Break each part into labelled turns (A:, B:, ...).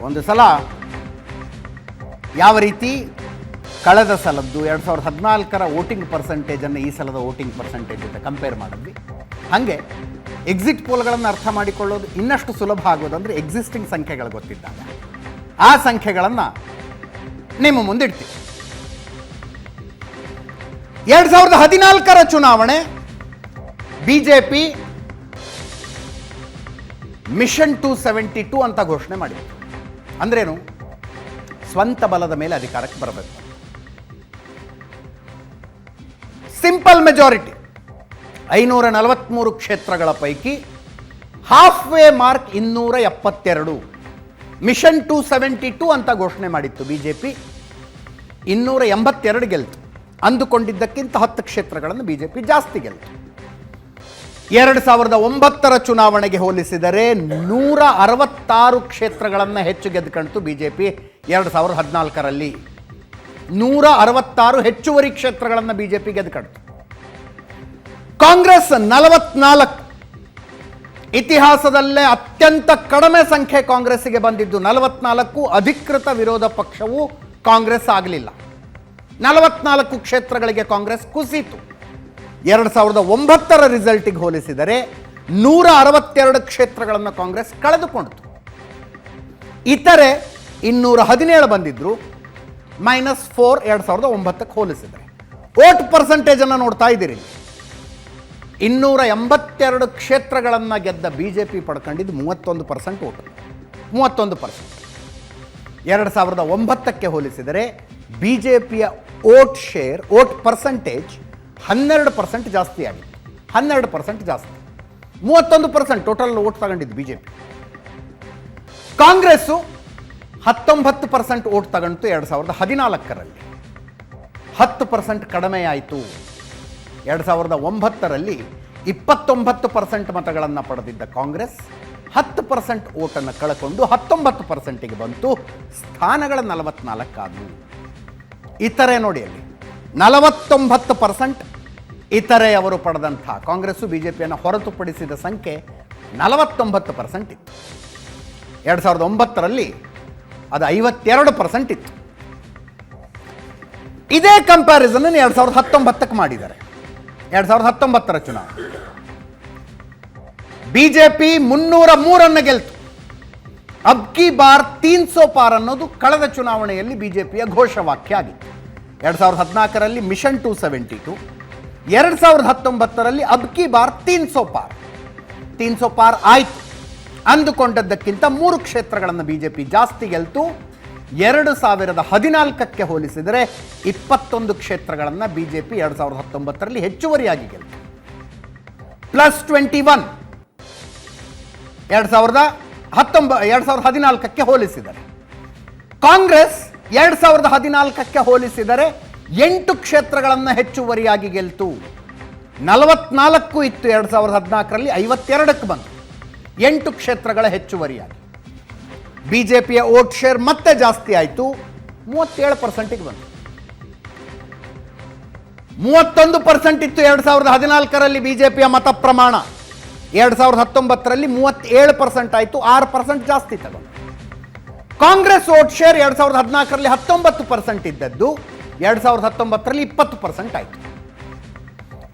A: ಒಂದು ಸಲ ಯಾವ ರೀತಿ ಕಳೆದ ಸಲದ್ದು 2014ರ ವೋಟಿಂಗ್ ಪರ್ಸೆಂಟೇಜನ್ನು ಈ ಸಲದ ವೋಟಿಂಗ್ ಪರ್ಸೆಂಟೇಜ್ ಜೊತೆ ಕಂಪೇರ್ ಮಾಡಿದ್ವಿ. ಹಾಗೆ ಎಕ್ಸಿಟ್ ಪೋಲ್ಗಳನ್ನು ಅರ್ಥ ಮಾಡಿಕೊಳ್ಳೋದು ಇನ್ನಷ್ಟು ಸುಲಭ ಆಗೋದಂದರೆ ಎಕ್ಸಿಸ್ಟಿಂಗ್ ಸಂಖ್ಯೆಗಳು ಗೊತ್ತಿದ್ದಾಗ ಆ ಸಂಖ್ಯೆಗಳನ್ನು ನಿಮ್ಮ ಮುಂದಿಡ್ತೀವಿ. 2014ರ ಚುನಾವಣೆ ಬಿಜೆಪಿ ಮಿಷನ್ 272 ಅಂತ ಘೋಷಣೆ ಮಾಡಿತ್ತು. ಅಂದ್ರೇನು? ಸ್ವಂತ ಬಲದ ಮೇಲೆ ಅಧಿಕಾರಕ್ಕೆ ಬರಬೇಕು. ಸಿಂಪಲ್ ಮೆಜಾರಿಟಿ 543 ಕ್ಷೇತ್ರಗಳ ಪೈಕಿ ಹಾಫ್ ವೇ ಮಾರ್ಕ್ 272. ಮಿಷನ್ 272 ಅಂತ ಘೋಷಣೆ ಮಾಡಿತ್ತು ಬಿಜೆಪಿ. 282 ಗೆಲ್ತು. ಅಂದುಕೊಂಡಿದ್ದಕ್ಕಿಂತ 10 ಕ್ಷೇತ್ರಗಳನ್ನು ಬಿಜೆಪಿ ಜಾಸ್ತಿ ಗೆಲ್ತು. 2009ರ ಚುನಾವಣೆಗೆ ಹೋಲಿಸಿದರೆ 166 ಕ್ಷೇತ್ರಗಳನ್ನು ಹೆಚ್ಚು ಗೆದ್ದುಕೊಂಡಿತು ಬಿಜೆಪಿ. 2014ರಲ್ಲಿ 166 ಹೆಚ್ಚುವರಿ ಕ್ಷೇತ್ರಗಳನ್ನು ಬಿಜೆಪಿ ಗೆದ್ದುಕೊಂಡಿತು. ಕಾಂಗ್ರೆಸ್ 44. ಇತಿಹಾಸದಲ್ಲೇ ಅತ್ಯಂತ ಕಡಿಮೆ ಸಂಖ್ಯೆ ಕಾಂಗ್ರೆಸ್ಸಿಗೆ ಬಂದಿದ್ದು 44. ಅಧಿಕೃತ ವಿರೋಧ ಪಕ್ಷವು ಕಾಂಗ್ರೆಸ್ ಆಗಲಿಲ್ಲ. 44 ಕ್ಷೇತ್ರಗಳಿಗೆ ಕಾಂಗ್ರೆಸ್ ಕುಸಿತು. 2009ರ ರಿಸಲ್ಟಿಗೆ ಹೋಲಿಸಿದರೆ 162 ಕ್ಷೇತ್ರಗಳನ್ನು ಕಾಂಗ್ರೆಸ್ ಕಳೆದುಕೊಂಡಿತು. ಇತರೆ 217 ಬಂದಿದ್ರು, -4 2009ಕ್ಕೆ ಹೋಲಿಸಿದರೆ. ವೋಟ್ ಪರ್ಸೆಂಟೇಜನ್ನು ನೋಡ್ತಾ ಇದ್ದೀರಿ. 282 ಕ್ಷೇತ್ರಗಳನ್ನು ಗೆದ್ದ ಬಿಜೆಪಿ ಪಡ್ಕೊಂಡಿದ್ದು 31% ವೋಟು. 31%. 2009ಕ್ಕೆ ಹೋಲಿಸಿದರೆ ಬಿಜೆಪಿಯ ವೋಟ್ ಪರ್ಸೆಂಟೇಜ್ 12% ಜಾಸ್ತಿ ಆಗಿತ್ತು. 12% ಜಾಸ್ತಿ. 31% ಟೋಟಲ್ ವೋಟ್ ತಗೊಂಡಿದ್ದು ಬಿಜೆಪಿ. ಕಾಂಗ್ರೆಸ್ಸು 19% ವೋಟ್ ತಗೊಂಡು 2014ರಲ್ಲಿ 10% ಕಡಿಮೆಯಾಯಿತು. 2009ರಲ್ಲಿ 29% ಮತಗಳನ್ನು ಪಡೆದಿದ್ದ ಕಾಂಗ್ರೆಸ್ 10% ವೋಟನ್ನು ಕಳ್ಕೊಂಡು 19%ಗೆ ಬಂತು. ಸ್ಥಾನಗಳ 44 ಆದವು. ಇತರೆ ನೋಡಿ, ಅಲ್ಲಿ 49% ಇತರೆ ಅವರು ಪಡೆದಂಥ ಕಾಂಗ್ರೆಸ್ಸು ಬಿಜೆಪಿಯನ್ನು ಹೊರತುಪಡಿಸಿದ ಸಂಖ್ಯೆ 49% ಇತ್ತು. 2009ರಲ್ಲಿ ಅದು 52% ಇತ್ತು. ಇದೇ ಕಂಪ್ಯಾರಿಸನ್ 2019ಕ್ಕೆ ಮಾಡಿದ್ದಾರೆ. 2019ರ ಚುನಾವಣೆ ಬಿಜೆಪಿ 303 ಗೆಲ್ತು. ಅಬ್ಕಿ ಬಾರ್ 300 ಪಾರ್ ಅನ್ನೋದು ಕಳೆದ ಚುನಾವಣೆಯಲ್ಲಿ ಬಿಜೆಪಿಯ ಘೋಷವಾಕ್ಯ ಆಗಿತ್ತು. 2014ರಲ್ಲಿ ಮಿಷನ್ 272, 2019ರಲ್ಲಿ ಅಬ್ಕಿ ಬಾರ್ 300 ಪಾರ್. 300 ಪಾರ್ ಆಯಿತು. ಅಂದುಕೊಂಡದ್ದಕ್ಕಿಂತ 3 ಕ್ಷೇತ್ರಗಳನ್ನು ಬಿಜೆಪಿ ಜಾಸ್ತಿ ಗೆಲ್ತು. 2014ಕ್ಕೆ ಹೋಲಿಸಿದರೆ 21 ಕ್ಷೇತ್ರಗಳನ್ನು ಬಿಜೆಪಿ 2019ರಲ್ಲಿ ಹೆಚ್ಚುವರಿಯಾಗಿ ಗೆಲ್ತು. +21 2014ಕ್ಕೆ ಹೋಲಿಸಿದರೆ. ಕಾಂಗ್ರೆಸ್ 2014ಕ್ಕೆ ಹೋಲಿಸಿದರೆ 8 ಕ್ಷೇತ್ರಗಳನ್ನು ಹೆಚ್ಚುವರಿಯಾಗಿ ಗೆಲ್ತು. 44 ಇತ್ತು 2014ರಲ್ಲಿ, 52ಕ್ಕೆ ಬಂತು. 8 ಕ್ಷೇತ್ರಗಳ ಹೆಚ್ಚುವರಿಯಾಗಿ ಬಿಜೆಪಿಯ ವೋಟ್ ಶೇರ್ ಮತ್ತೆ ಜಾಸ್ತಿ ಆಯಿತು. 37%ಗೆ ಬಂತು. 31% ಇತ್ತು 2014ರಲ್ಲಿ ಬಿಜೆಪಿಯ ಮತ ಪ್ರಮಾಣ. 2019ರಲ್ಲಿ 37% ಆಯಿತು. 6% ಜಾಸ್ತಿ ತಗೊಂಡು. ಕಾಂಗ್ರೆಸ್ ವೋಟ್ ಶೇರ್ 2014ರಲ್ಲಿ 19% ಇದ್ದದ್ದು 2019ರಲ್ಲಿ 20% ಆಯಿತು.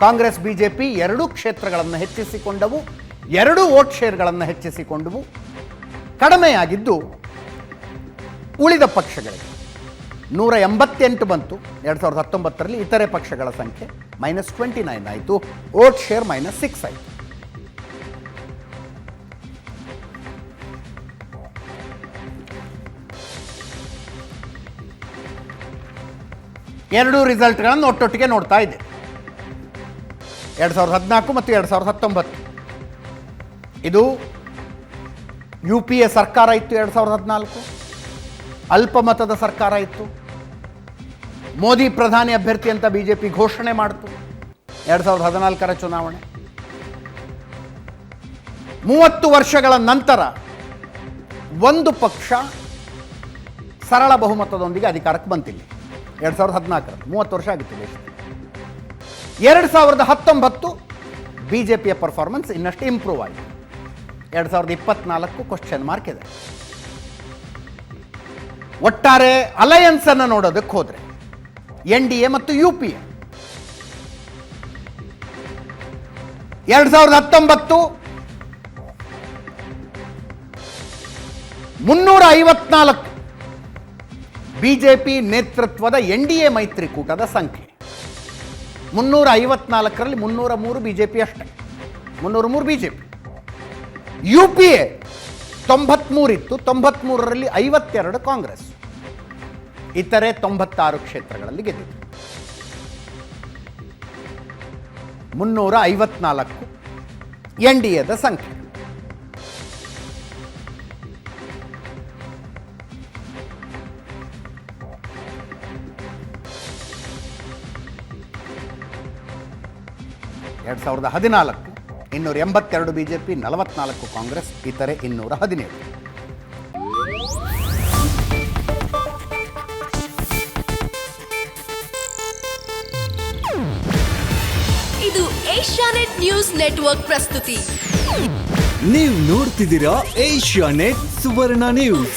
A: ಕಾಂಗ್ರೆಸ್ ಬಿಜೆಪಿ 2 ಕ್ಷೇತ್ರಗಳನ್ನು ಹೆಚ್ಚಿಸಿಕೊಂಡವು, 2 ವೋಟ್ ಶೇರ್ಗಳನ್ನು ಹೆಚ್ಚಿಸಿಕೊಂಡವು. ಕಡಿಮೆಯಾಗಿದ್ದು ಉಳಿದ ಪಕ್ಷಗಳಿಗೆ 188 ಬಂತು 2019ರಲ್ಲಿ. ಇತರೆ ಪಕ್ಷಗಳ ಸಂಖ್ಯೆ -29 ಆಯಿತು. ವೋಟ್ ಶೇರ್ -6 ಆಯಿತು. ಎರಡೂ ರಿಸಲ್ಟ್ಗಳನ್ನು ಒಟ್ಟೊಟ್ಟಿಗೆ ನೋಡ್ತಾ ಇದೆ. 2014 ಮತ್ತು 2019. ಇದು UPA ಸರ್ಕಾರ ಇತ್ತು. 2014 ಅಲ್ಪಮತದ ಸರ್ಕಾರ ಇತ್ತು. ಮೋದಿ ಪ್ರಧಾನಿ ಅಭ್ಯರ್ಥಿ ಅಂತ ಬಿಜೆಪಿ ಘೋಷಣೆ ಮಾಡಿತು. 2014ರ ಚುನಾವಣೆ 30 ವರ್ಷಗಳ ನಂತರ ಒಂದು ಪಕ್ಷ ಸರಳ ಬಹುಮತದೊಂದಿಗೆ ಅಧಿಕಾರಕ್ಕೆ ಬಂತಿಲ್ಲ. 2014 30 ವರ್ಷ ಆಗಿತ್ತು ದೇಶ. 2019 ಬಿಜೆಪಿಯ ಪರ್ಫಾರ್ಮೆನ್ಸ್ ಇನ್ನಷ್ಟು ಇಂಪ್ರೂವ್ ಆಯಿತು. 2024 ಕ್ವಶನ್ ಮಾರ್ಕ್ ಇದೆ. ಒಟ್ಟಾರೆ ಅಲಯನ್ಸ್ ಅನ್ನು ನೋಡೋದಕ್ಕೆ ಹೋದ್ರೆ NDA ಮತ್ತು UPA 2019 354 ಬಿಜೆಪಿ ನೇತೃತ್ವದ NDA ಮೈತ್ರಿಕೂಟದ ಸಂಖ್ಯೆ. 354ರಲ್ಲಿ 303 ಬಿಜೆಪಿ ಅಷ್ಟೇ, 303 ಬಿಜೆಪಿ. UPA 93 ಇತ್ತು, 93ರಲ್ಲಿ 52 ಕಾಂಗ್ರೆಸ್, ಇತರೆ 96 ಕ್ಷೇತ್ರಗಳಲ್ಲಿ ಗೆದ್ದಿತ್ತು. 354 NDAದ ಸಂಖ್ಯೆ. ಎರಡು 2014 282 ಬಿಜೆಪಿ, 44 ಕಾಂಗ್ರೆಸ್, ಇತರೆ 217.
B: ಇದು ಏಷ್ಯಾನೆಟ್ ನ್ಯೂಸ್ ನೆಟ್ವರ್ಕ್ ಪ್ರಸ್ತುತಿ.
C: ನೀವು ನೋಡ್ತಿದ್ದೀರಾ ಏಷ್ಯಾನೆಟ್ ಸುವರ್ಣ ನ್ಯೂಸ್.